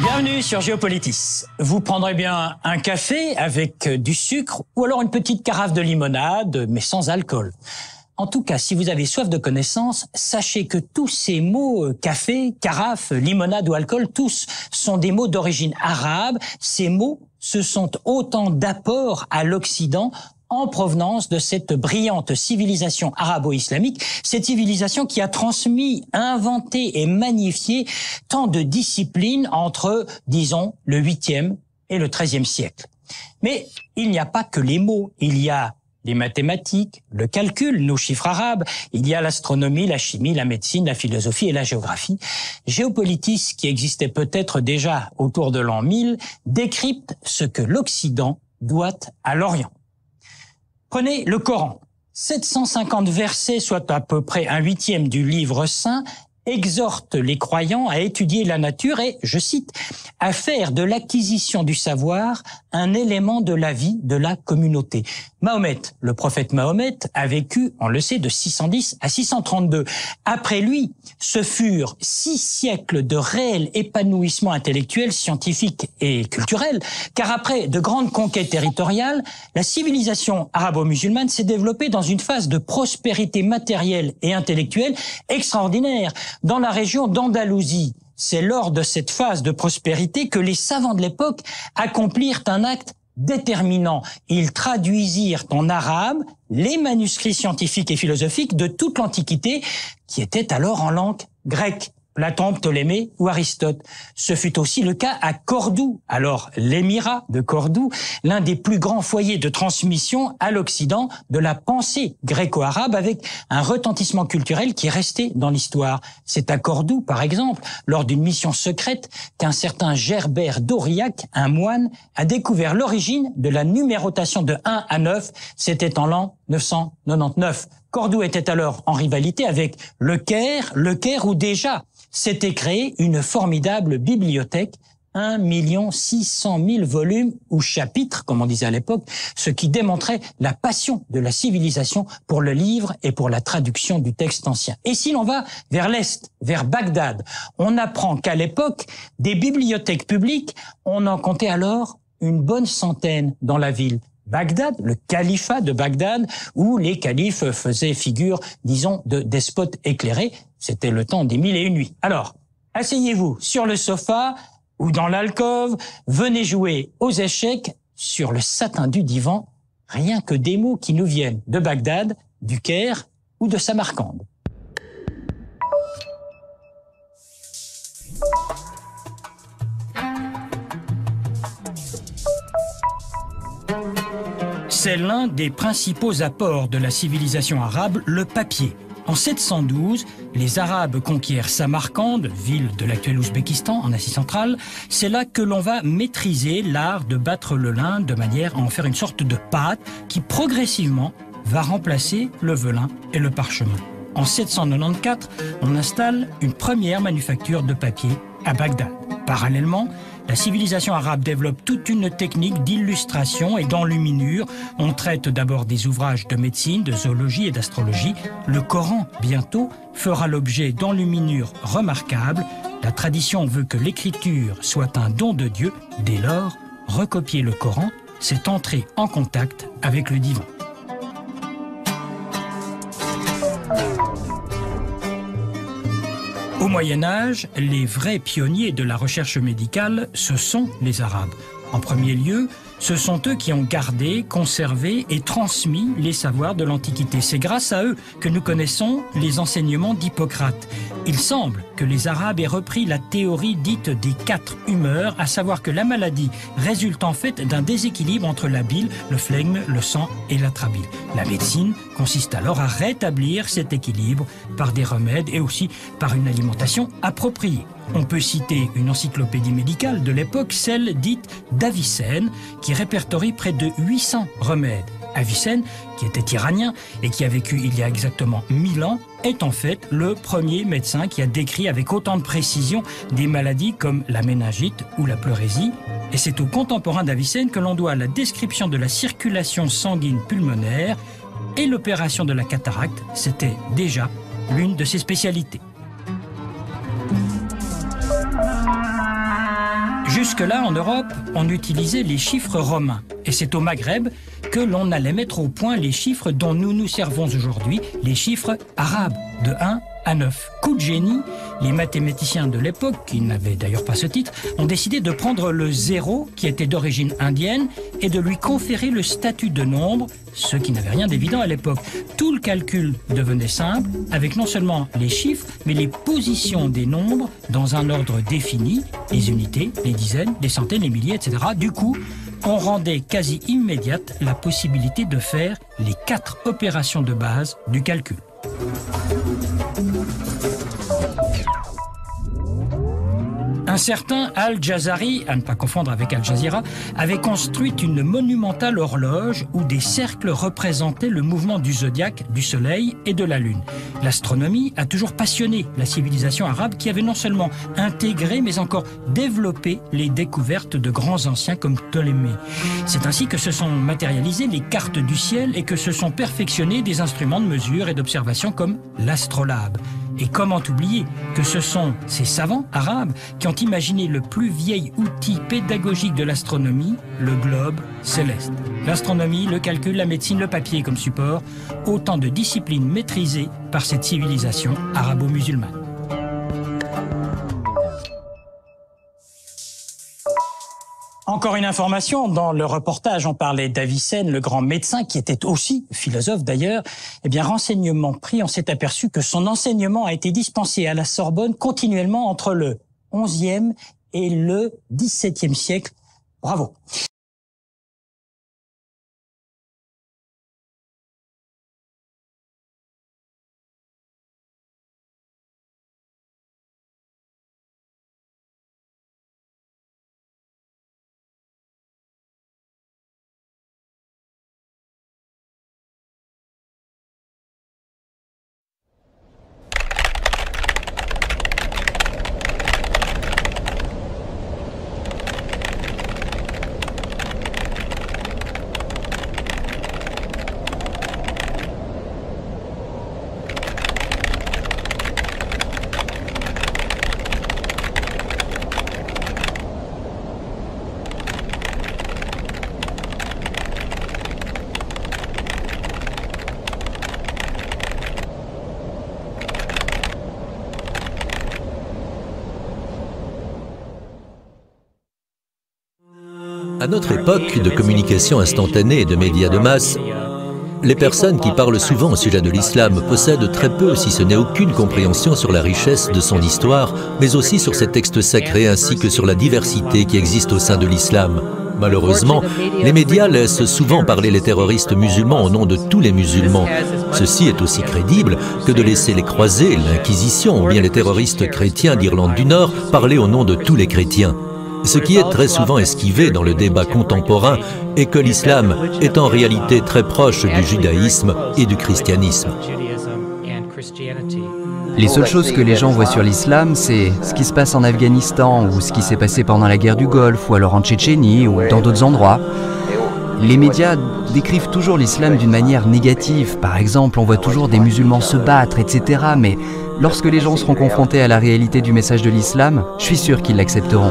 Bienvenue sur Géopolitis. Vous prendrez bien un café avec du sucre ou alors une petite carafe de limonade, mais sans alcool. En tout cas, si vous avez soif de connaissances, sachez que tous ces mots, café, carafe, limonade ou alcool, tous sont des mots d'origine arabe. Ces mots, ce sont autant d'apports à l'Occident en provenance de cette brillante civilisation arabo-islamique, cette civilisation qui a transmis, inventé et magnifié tant de disciplines entre, disons, le 8e et le 13e siècle. Mais il n'y a pas que les mots, il y a les mathématiques, le calcul, nos chiffres arabes, il y a l'astronomie, la chimie, la médecine, la philosophie et la géographie. Géopolitis, qui existait peut-être déjà autour de l'an 1000, décrypte ce que l'Occident doit à l'Orient. Prenez le Coran. 750 versets, soit à peu près un huitième du livre saint, exhortent les croyants à étudier la nature et, je cite, à faire de l'acquisition du savoir un élément de la vie de la communauté. Mahomet, le prophète Mahomet, a vécu, on le sait, de 610 à 632. Après lui, ce furent 6 siècles de réel épanouissement intellectuel, scientifique et culturel, car après de grandes conquêtes territoriales, la civilisation arabo-musulmane s'est développée dans une phase de prospérité matérielle et intellectuelle extraordinaire. Dans la région d'Andalousie, c'est lors de cette phase de prospérité que les savants de l'époque accomplirent un acte déterminant. Ils traduisirent en arabe les manuscrits scientifiques et philosophiques de toute l'Antiquité, qui étaient alors en langue grecque. Platon, Ptolémée ou Aristote. Ce fut aussi le cas à Cordoue, alors l'émirat de Cordoue, l'un des plus grands foyers de transmission à l'Occident de la pensée gréco-arabe avec un retentissement culturel qui est resté dans l'histoire. C'est à Cordoue, par exemple, lors d'une mission secrète, qu'un certain Gerbert d'Aurillac, un moine, a découvert l'origine de la numérotation de 1 à 9. C'était en l'an 999. Cordoue était alors en rivalité avec Le Caire où déjà s'était créée une formidable bibliothèque, 1 600 000 volumes ou chapitres, comme on disait à l'époque, ce qui démontrait la passion de la civilisation pour le livre et pour la traduction du texte ancien. Et si l'on va vers l'Est, vers Bagdad, on apprend qu'à l'époque, des bibliothèques publiques, on en comptait alors une bonne centaine dans la ville. Bagdad, le califat de Bagdad, où les califes faisaient figure, disons, de despotes éclairés. C'était le temps des 1001 nuits. Alors, asseyez-vous sur le sofa ou dans l'alcôve, venez jouer aux échecs sur le satin du divan, rien que des mots qui nous viennent de Bagdad, du Caire ou de Samarcande. C'est l'un des principaux apports de la civilisation arabe, le papier. En 712, les Arabes conquièrent Samarcande, ville de l'actuel Ouzbékistan, en Asie centrale. C'est là que l'on va maîtriser l'art de battre le lin de manière à en faire une sorte de pâte qui progressivement va remplacer le velin et le parchemin. En 794, on installe une première manufacture de papier à Bagdad. Parallèlement, la civilisation arabe développe toute une technique d'illustration et d'enluminure. On traite d'abord des ouvrages de médecine, de zoologie et d'astrologie. Le Coran, bientôt, fera l'objet d'enluminures remarquables. La tradition veut que l'écriture soit un don de Dieu. Dès lors, recopier le Coran, c'est entrer en contact avec le divin. Au Moyen-Âge, les vrais pionniers de la recherche médicale, ce sont les Arabes. En premier lieu, ce sont eux qui ont gardé, conservé et transmis les savoirs de l'Antiquité. C'est grâce à eux que nous connaissons les enseignements d'Hippocrate. Il semble que les Arabes aient repris la théorie dite des 4 humeurs, à savoir que la maladie résulte en fait d'un déséquilibre entre la bile, le flegme, le sang et l'atrabile. La médecine consiste alors à rétablir cet équilibre par des remèdes et aussi par une alimentation appropriée. On peut citer une encyclopédie médicale de l'époque, celle dite d'Avicenne, qui répertorie près de 800 remèdes. Avicenne, qui était iranien et qui a vécu il y a exactement 1000 ans, est en fait le premier médecin qui a décrit avec autant de précision des maladies comme la méningite ou la pleurésie. Et c'est aux contemporains d'Avicenne que l'on doit la description de la circulation sanguine pulmonaire et l'opération de la cataracte. C'était déjà l'une de ses spécialités. Jusque-là, en Europe, on utilisait les chiffres romains. Et c'est au Maghreb que l'on allait mettre au point les chiffres dont nous nous servons aujourd'hui, les chiffres arabes, de 1 à 9. Coup de génie, les mathématiciens de l'époque, qui n'avaient d'ailleurs pas ce titre, ont décidé de prendre le 0, qui était d'origine indienne, et de lui conférer le statut de nombre, ce qui n'avait rien d'évident à l'époque. Tout le calcul devenait simple, avec non seulement les chiffres, mais les positions des nombres dans un ordre défini, les unités, les dizaines, les centaines, les milliers, etc. Du coup, on rendait quasi immédiate la possibilité de faire les 4 opérations de base du calcul. Un certain Al-Jazari, à ne pas confondre avec Al Jazeera, avait construit une monumentale horloge où des cercles représentaient le mouvement du zodiaque, du soleil et de la lune. L'astronomie a toujours passionné la civilisation arabe qui avait non seulement intégré mais encore développé les découvertes de grands anciens comme Ptolémée. C'est ainsi que se sont matérialisées les cartes du ciel et que se sont perfectionnés des instruments de mesure et d'observation comme l'astrolabe. Et comment oublier que ce sont ces savants arabes qui ont imaginé le plus vieil outil pédagogique de l'astronomie, le globe céleste. L'astronomie, le calcul, la médecine, le papier comme support, autant de disciplines maîtrisées par cette civilisation arabo-musulmane. Encore une information, dans le reportage, on parlait d'Avicenne, le grand médecin, qui était aussi philosophe d'ailleurs. Eh bien, renseignement pris, on s'est aperçu que son enseignement a été dispensé à la Sorbonne continuellement entre le XIe et le XVIIe siècle. Bravo. À notre époque de communication instantanée et de médias de masse, les personnes qui parlent souvent au sujet de l'islam possèdent très peu, si ce n'est aucune compréhension sur la richesse de son histoire, mais aussi sur ses textes sacrés ainsi que sur la diversité qui existe au sein de l'islam. Malheureusement, les médias laissent souvent parler les terroristes musulmans au nom de tous les musulmans. Ceci est aussi crédible que de laisser les croisés, l'Inquisition ou bien les terroristes chrétiens d'Irlande du Nord parler au nom de tous les chrétiens. Ce qui est très souvent esquivé dans le débat contemporain est que l'islam est en réalité très proche du judaïsme et du christianisme. Les seules choses que les gens voient sur l'islam, c'est ce qui se passe en Afghanistan ou ce qui s'est passé pendant la guerre du Golfe ou alors en Tchétchénie ou dans d'autres endroits. Les médias décrivent toujours l'islam d'une manière négative. Par exemple, on voit toujours des musulmans se battre, etc. Mais lorsque les gens seront confrontés à la réalité du message de l'islam, je suis sûr qu'ils l'accepteront.